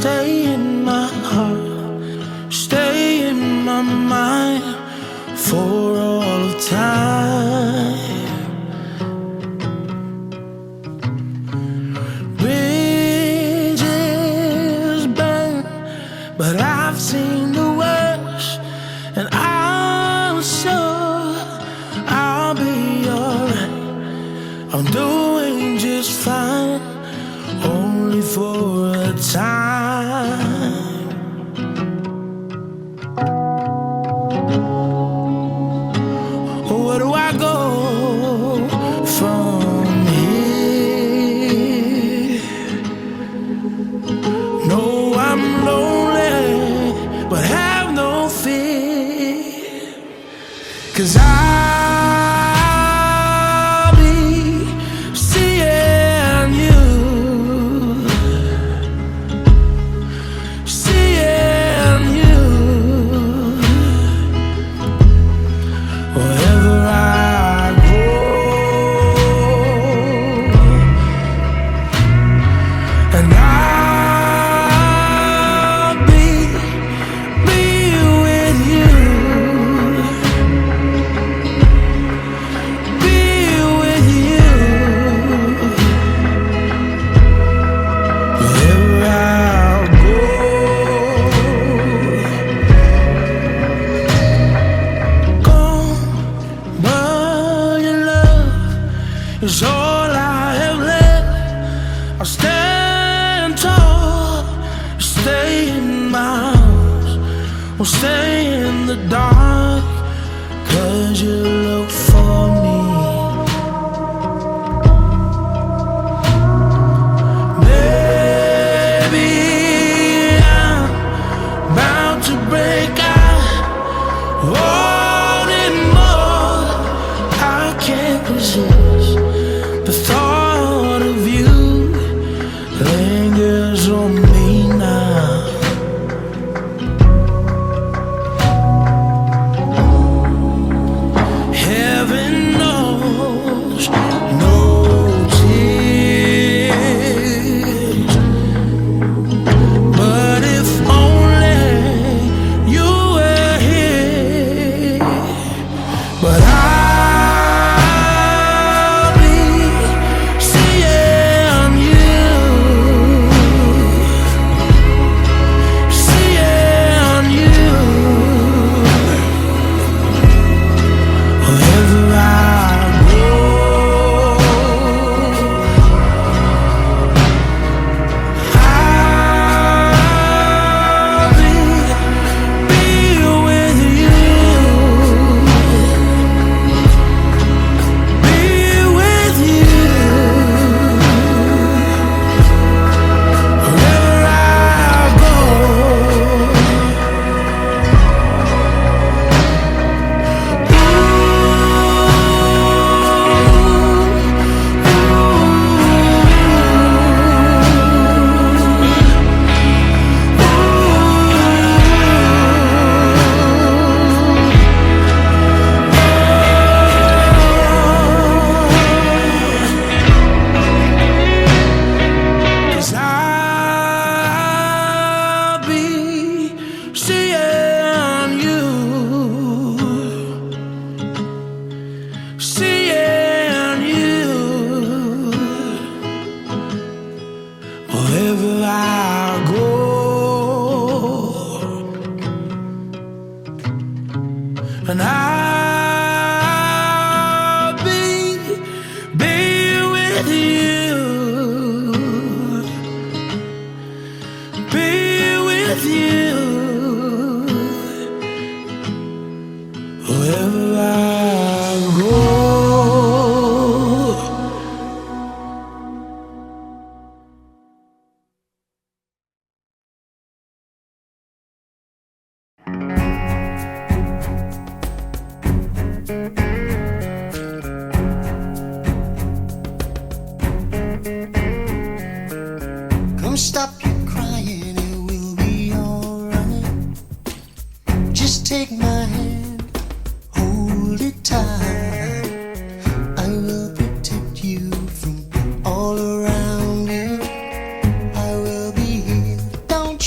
stay in my heart, stay in my mind for all of time. Bridges burn, but I've seen the worst, and I'm sure I'll be alright. I'm doing just fine, only for a time. Where do I go from here? No, I'm lonely, but have no fear, 'cause I'll be seeing you, seeing you wherever I go, and I'll be with you, be with you wherever I go. Gone, but your love is all I have left. I'll stand tall, stay in my house, will stay in the dark, 'cause you look for me. Maybe I'm bound to break out, wanting more. I can't resist the thought of you lingers on me now. Heaven knows no tears, but if only you were here. But I'll be seeing you, seeing you wherever I go. I'll be with you, be with you wherever I go. Cause I'll be seeing you, seeing you wherever I go, and I'll be with you, be with you wherever I go. Come stop your crying, it will be alright. Just take my hand, hold it tight. I will protect you from all around you. I will be here, don't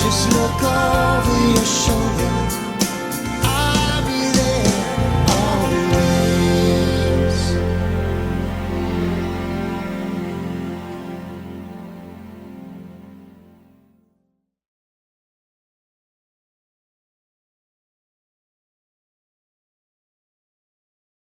Just look over